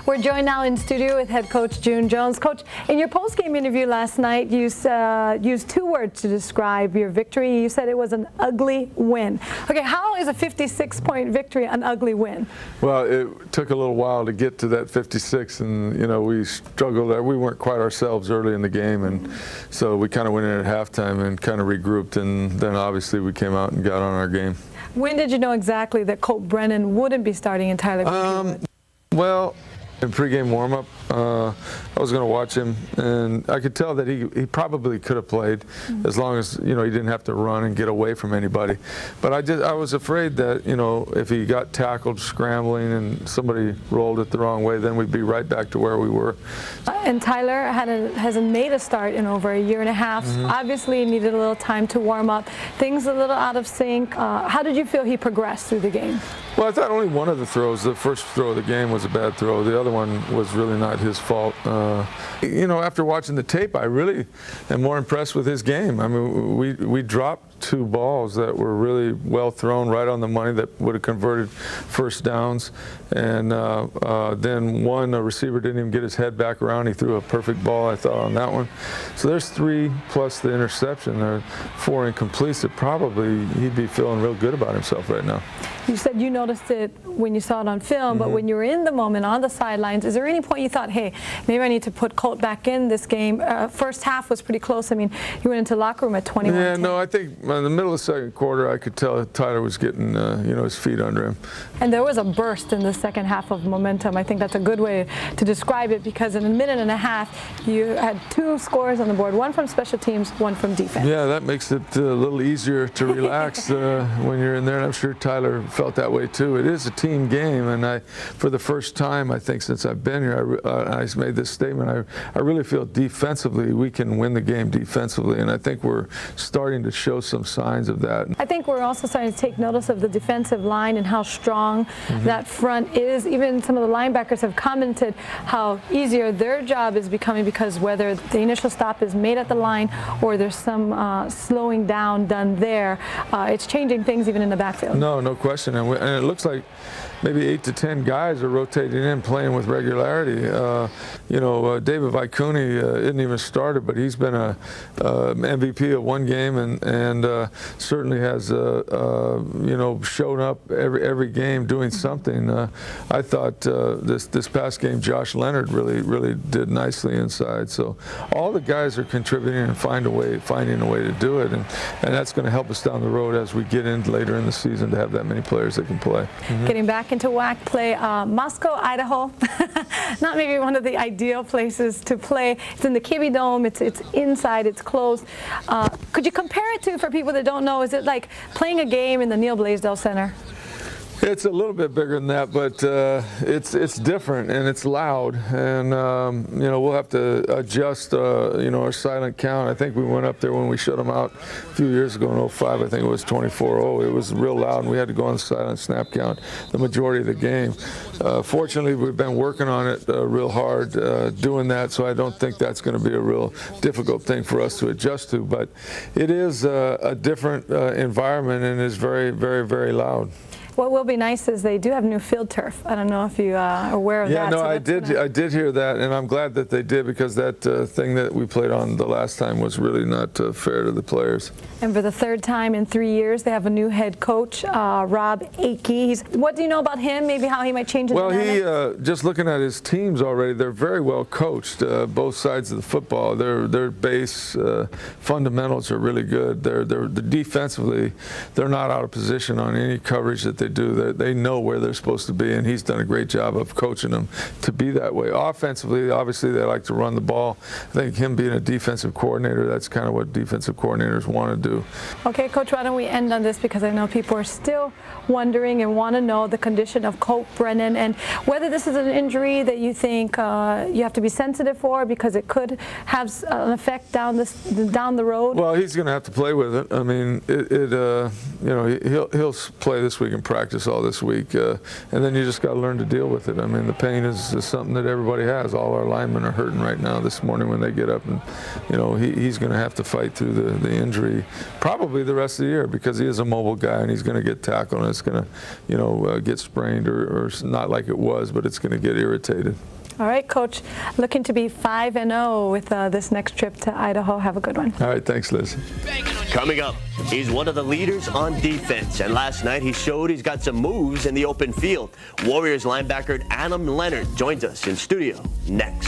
We're joined now in studio with head coach June Jones. Coach, in your post-game interview last night, you used two words to describe your victory. You said it was an ugly win. Okay, how is a 56-point victory an ugly win? Well, it took a little while to get to that 56, and we struggled. We weren't quite ourselves early in the game, and so we kind of went in at halftime and kind of regrouped, and then obviously we came out and got on our game. When did you know exactly that Colt Brennan wouldn't be starting and Tyler would? Well, in pregame warm-up, I was going to watch him, and I could tell that he probably could have played as long as he didn't have to run and get away from anybody. But I was afraid that if he got tackled scrambling and somebody rolled it the wrong way, then we'd be right back to where we were. And Tyler hasn't made a start in over a year and a half. Obviously, needed a little time to warm up. Things a little out of sync. How did you feel he progressed through the game? Well, I thought only one of the throws, the first throw of the game, was a bad throw. The other one was really not his fault. After watching the tape, I really am more impressed with his game. I mean, we dropped two balls that were really well thrown, right on the money, that would have converted first downs. And then one, a receiver didn't even get his head back around. He threw a perfect ball, I thought, on that one. So there's three plus the interception. There are four incompletes that probably he'd be feeling real good about himself right now. You said you noticed it when you saw it on film, but when you were in the moment on the sidelines, is there any point you thought, hey, maybe I need to put Colt back in this game? First half was pretty close. I mean, you went into the locker room at 21-10. Yeah, no, I think in the middle of the second quarter, I could tell that Tyler was getting, his feet under him. And there was a burst in the second half of momentum. I think that's a good way to describe it, because in a minute and a half, you had two scores on the board, one from special teams, one from defense. Yeah, that makes it a little easier to relax when you're in there, and I'm sure Tyler felt that way too. It is a team game, and for the first time, I think, since I've been here, I made this statement. I really feel defensively we can win the game defensively, and I think we're starting to show some signs of that. I think we're also starting to take notice of the defensive line and how strong that front is. Even some of the linebackers have commented how easier their job is becoming, because whether the initial stop is made at the line or there's some slowing down done there, it's changing things even in the backfield. No question. And it looks like maybe 8 to 10 guys are rotating in, playing with regularity. David Vicuni isn't even started, but he's been a MVP of one game, and certainly has shown up every game doing something. I thought this past game, Josh Leonard really did nicely inside. So all the guys are contributing and finding a way to do it, and that's going to help us down the road as we get in later in the season to have that many players that can play. Getting back into WAC play, Moscow, Idaho, not maybe one of the ideal places to play. It's in the Kibbe Dome. It's inside. It's closed. Could you compare it to, for people that don't know, is it like playing a game in the Neil Blaisdell Center? It's a little bit bigger than that, but it's different, and it's loud, and we'll have to adjust our silent count. I think we went up there when we shut them out a few years ago in 05. I think it was 24-0. It was real loud, and we had to go on the silent snap count the majority of the game. Fortunately, we've been working on it real hard doing that, so I don't think that's going to be a real difficult thing for us to adjust to. But it is a different environment, and is very, very, very very What will be nice is they do have new field turf. I don't know if you are aware of that. Yeah, no, I did hear that, and I'm glad that they did, because that thing that we played on the last time was really not fair to the players. And for the third time in 3 years, they have a new head coach, Rob Akey. What do you know about him? Maybe how he might change the dynamic? Well, just looking at his teams already, they're very well coached, both sides of the football. Their base fundamentals are really good. They're defensively, they're not out of position on any coverage that they do. They know where they're supposed to be, and he's done a great job of coaching them to be that way. Offensively, obviously, they like to run the ball. I think him being a defensive coordinator, that's kind of what defensive coordinators want to do. Okay, Coach, why don't we end on this, because I know people are still wondering and want to know the condition of Colt Brennan, and whether this is an injury that you think you have to be sensitive for, because it could have an effect down the road. Well, he's going to have to play with it. I mean, he'll play this week in practice all this week, and then you just got to learn to deal with it. I mean, the pain is something that everybody has. All our linemen are hurting right now this morning when they get up, and he's going to have to fight through the injury probably the rest of the year, because he is a mobile guy, and he's going to get tackled, and it's going to get sprained, or not like it was, but it's going to get irritated. All right, Coach. Looking to be 5-0 with this next trip to Idaho. Have a good one. All right, thanks, Liz. Coming up, he's one of the leaders on defense, and last night he showed he's got some moves in the open field. Warriors linebacker Adam Leonard joins us in studio next.